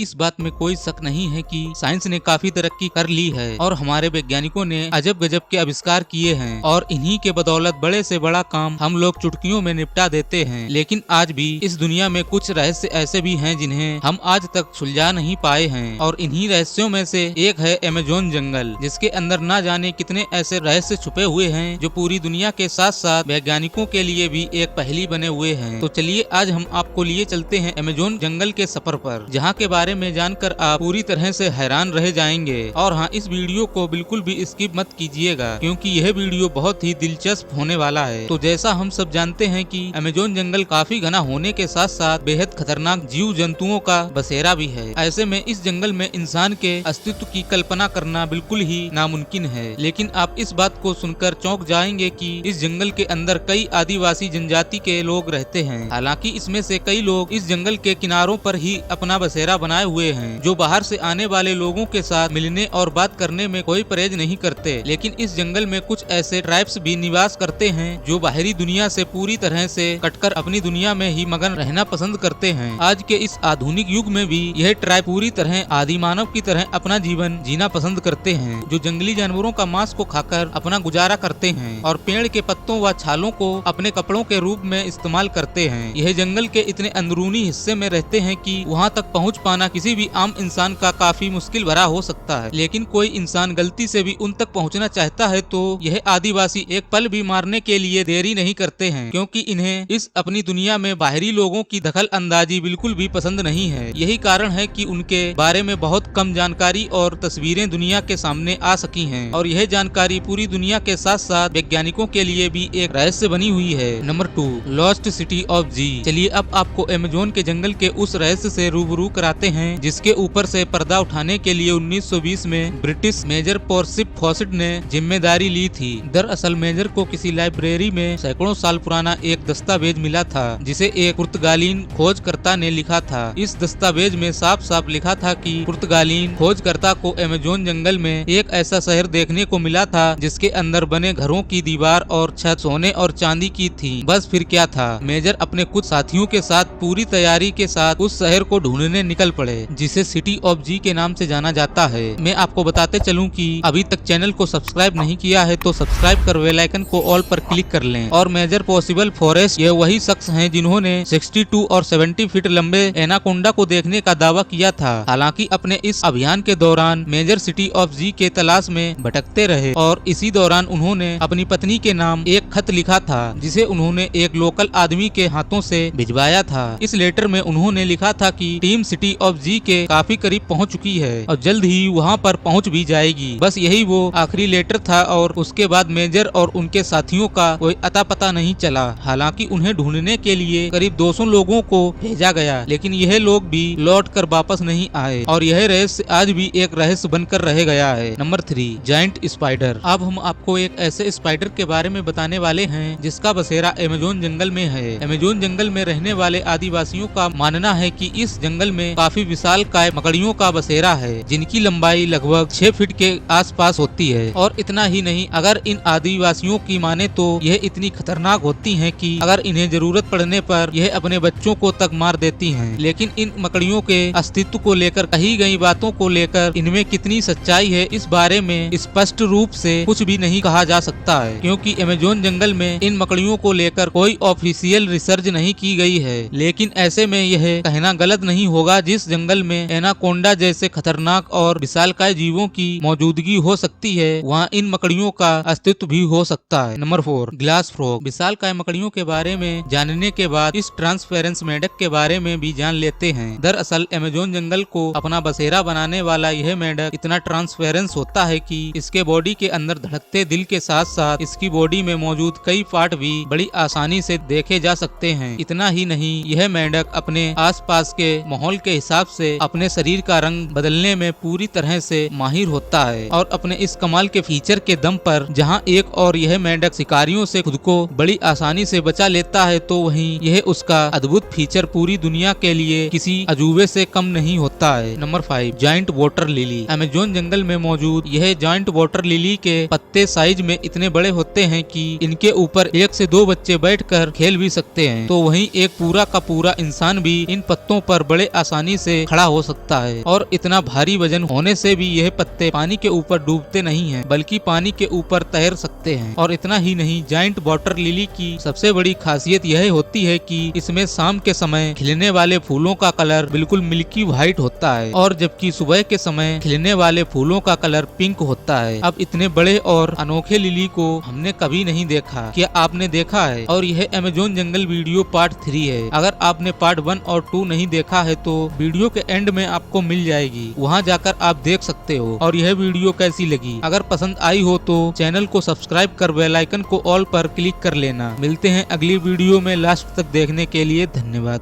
इस बात में कोई शक नहीं है कि साइंस ने काफी तरक्की कर ली है और हमारे वैज्ञानिकों ने अजब गजब के आविष्कार किए हैं और इन्हीं के बदौलत बड़े से बड़ा काम हम लोग चुटकियों में निपटा देते हैं। लेकिन आज भी इस दुनिया में कुछ रहस्य ऐसे भी हैं जिन्हें हम आज तक सुलझा नहीं पाए हैं और इन्हीं रहस्यों में से एक है अमेज़न जंगल, जिसके अंदर ना जाने कितने ऐसे रहस्य छुपे हुए हैं जो पूरी दुनिया के साथ साथ वैज्ञानिकों के लिए भी एक पहेली बने हुए हैं। तो चलिए आज हम आपको लिए चलते हैं अमेज़न जंगल के सफर पर, जहाँ के बारे में जानकर आप पूरी तरह से हैरान रह जाएंगे। और हाँ, इस वीडियो को बिल्कुल भी स्किप मत कीजिएगा क्योंकि यह वीडियो बहुत ही दिलचस्प होने वाला है। तो जैसा हम सब जानते हैं कि अमेज़न जंगल काफी घना होने के साथ साथ बेहद खतरनाक जीव जंतुओं का बसेरा भी है। ऐसे में इस जंगल में इंसान के अस्तित्व की कल्पना करना बिल्कुल ही नामुमकिन है। लेकिन आप इस बात को सुनकर चौंक जाएंगे कि इस जंगल के अंदर कई आदिवासी जनजाति के लोग रहते हैं। हालांकि इसमें से कई लोग इस जंगल के किनारों पर ही अपना बसेरा बनाए हुए हैं, जो बाहर से आने वाले लोगों के साथ मिलने और बात करने में कोई परहेज नहीं करते। लेकिन इस जंगल में कुछ ऐसे ट्राइब्स भी निवास करते हैं जो बाहरी दुनिया से पूरी तरह से कटकर अपनी दुनिया में ही मगन रहना पसंद करते हैं। आज के इस आधुनिक युग में भी यह ट्राइब पूरी तरह आदि मानव की तरह अपना जीवन जीना पसंद करते हैं, जो जंगली जानवरों का मांस को खाकर अपना गुजारा करते हैं और पेड़ के पत्तों व छालों को अपने कपड़ों के रूप में इस्तेमाल करते हैं। यह जंगल के इतने अंदरूनी हिस्से में रहते हैं कि वहां तक पहुंच पाना किसी भी आम इंसान का काफी मुश्किल भरा हो सकता है। लेकिन कोई इंसान गलती से भी उन तक पहुंचना चाहता है तो यह आदिवासी एक पल भी मारने के लिए देरी नहीं करते हैं, क्योंकि इन्हें इस अपनी दुनिया में बाहरी लोगों की दखल अंदाजी बिल्कुल भी पसंद नहीं है। यही कारण है कि उनके बारे में बहुत कम जानकारी और तस्वीरें दुनिया के सामने आ सकी हैं और यह जानकारी पूरी दुनिया के साथ साथ वैज्ञानिकों के लिए भी एक रहस्य बनी हुई है। नंबर 2, लॉस्ट सिटी ऑफ जी। चलिए अब आपको अमेज़न के जंगल के उस रहस्य से रूबरू कराते हैं जिसके ऊपर से पर्दा उठाने के लिए 1920 में ब्रिटिश मेजर परसिप फॉसिट ने जिम्मेदारी ली थी। दरअसल मेजर को किसी लाइब्रेरी में सैकड़ों साल पुराना एक दस्तावेज मिला था जिसे एक पुर्तगालीन खोजकर्ता ने लिखा था। इस दस्तावेज में साफ साफ लिखा था कि पुर्तगालीन खोजकर्ता को अमेज़न जंगल में एक ऐसा शहर देखने को मिला था जिसके अंदर बने घरों की दीवार और छत सोने और चांदी की थी। बस फिर क्या था, मेजर अपने कुछ साथियों के साथ पूरी तैयारी के साथ उस शहर को ढूंढने निकल पड़े जिसे सिटी ऑफ जी के नाम से जाना जाता है। मैं आपको बताते चलूं कि अभी तक चैनल को सब्सक्राइब नहीं किया है तो सब्सक्राइब कर बेल आइकन को ऑल पर क्लिक कर लें। और मेजर पॉसिबल फॉरेस्ट ये वही शख्स हैं जिन्होंने 62 और 70 फीट लंबे एनाकोंडा को देखने का दावा किया था। हालांकि अपने इस अभियान के दौरान मेजर सिटी ऑफ जी के तलाश में भटकते रहे और इसी दौरान उन्होंने अपनी पत्नी के नाम एक खत लिखा था जिसे उन्होंने एक लोकल आदमी के हाथों से भिजवाया था। इस लेटर में उन्होंने लिखा था कि टीम सिटी ऑफ जी के काफी करीब पहुंच चुकी है और जल्द ही वहां पर पहुंच भी जाएगी। बस यही वो आखिरी लेटर था और उसके बाद मेजर और उनके साथियों का कोई अता पता नहीं चला। हालांकि उन्हें ढूंढने के लिए करीब 200 लोगों को भेजा गया, लेकिन यह लोग भी लौट कर वापस नहीं आए और यह रहस्य आज भी एक रहस्य बनकर रह गया है। Number 3, giant spider. अब हम आपको एक ऐसे स्पाइडर के बारे में बताने वाले हैं जिसका बसेरा अमेज़न जंगल में है। अमेज़न जंगल में रहने वाले आदिवासियों का मानना है कि इस जंगल में काफी विशालकाय मकड़ियों का बसेरा है जिनकी लंबाई लगभग 6 फीट के आसपास होती है। और इतना ही नहीं, अगर इन आदिवासियों की माने तो यह इतनी खतरनाक होती हैं कि अगर इन्हें जरूरत पड़ने पर यह अपने बच्चों को तक मार देती हैं। लेकिन इन मकड़ियों के अस्तित्व को लेकर कही गई बातों को लेकर इनमें कितनी सच्चाई है इस बारे में स्पष्ट रूप से कुछ भी नहीं कहा जा सकता है, क्योंकि अमेज़न जंगल में इन मकड़ियों को लेकर कोई ऑफिशियल रिसर्च नहीं की गई है। लेकिन ऐसे में यह कहना गलत नहीं होगा जिस जंगल में एनाकोंडा जैसे खतरनाक और विशालकाय जीवों की मौजूदगी हो सकती है वहाँ इन मकड़ियों का अस्तित्व भी हो सकता है। Number 4, glass frog. विशालकाय मकड़ियों के बारे में जानने के बाद इस ट्रांसपेरेंस मेंढक के बारे में भी जान लेते हैं। दरअसल अमेज़न जंगल को अपना बसेरा बनाने वाला यह मेंढक इतना ट्रांसपेरेंस होता है कि इसके बॉडी के अंदर धड़कते दिल के साथ साथ इसकी बॉडी में मौजूद कई पार्ट भी बड़ी आसानी से देखे जा सकते हैं। इतना ही नहीं, यह मेंढक अपने आसपास के माहौल के हिसाब से अपने शरीर का रंग बदलने में पूरी तरह से माहिर होता है और अपने इस कमाल के फीचर के दम पर जहां एक और यह मेंढक शिकारियों से खुद को बड़ी आसानी से बचा लेता है तो वहीं यह उसका अद्भुत फीचर पूरी दुनिया के लिए किसी अजूबे से कम नहीं होता है। Number 5, giant water lily. Amazon जंगल में मौजूद यह जायंट वाटर लिली के पत्ते साइज में इतने बड़े होते हैं कि इनके ऊपर 1 से 2 बच्चे बैठकर खेल भी सकते हैं। तो वहीं एक पूरा का पूरा इंसान भी इन पत्तों पर बड़े आसानी से से खड़ा हो सकता है। और इतना भारी वजन होने से भी यह पत्ते पानी के ऊपर डूबते नहीं हैं, बल्कि पानी के ऊपर तैर सकते हैं। और इतना ही नहीं, जायंट वाटर लिली की सबसे बड़ी खासियत यह होती है कि इसमें शाम के समय खिलने वाले फूलों का कलर बिल्कुल मिल्की व्हाइट होता है, और जबकि सुबह के समय खिलने वाले फूलों का कलर पिंक होता है। अब इतने बड़े और अनोखे लिली को हमने कभी नहीं देखा। क्या आपने देखा है? और यह अमेज़न जंगल वीडियो पार्ट 3 है। अगर आपने पार्ट 1 और 2 नहीं देखा है तो वीडियो के एंड में आपको मिल जाएगी, वहां जाकर आप देख सकते हो। और यह वीडियो कैसी लगी? अगर पसंद आई हो तो चैनल को सब्सक्राइब कर बेल आइकन को ऑल पर क्लिक कर लेना। मिलते हैं अगली वीडियो में। लास्ट तक देखने के लिए धन्यवाद।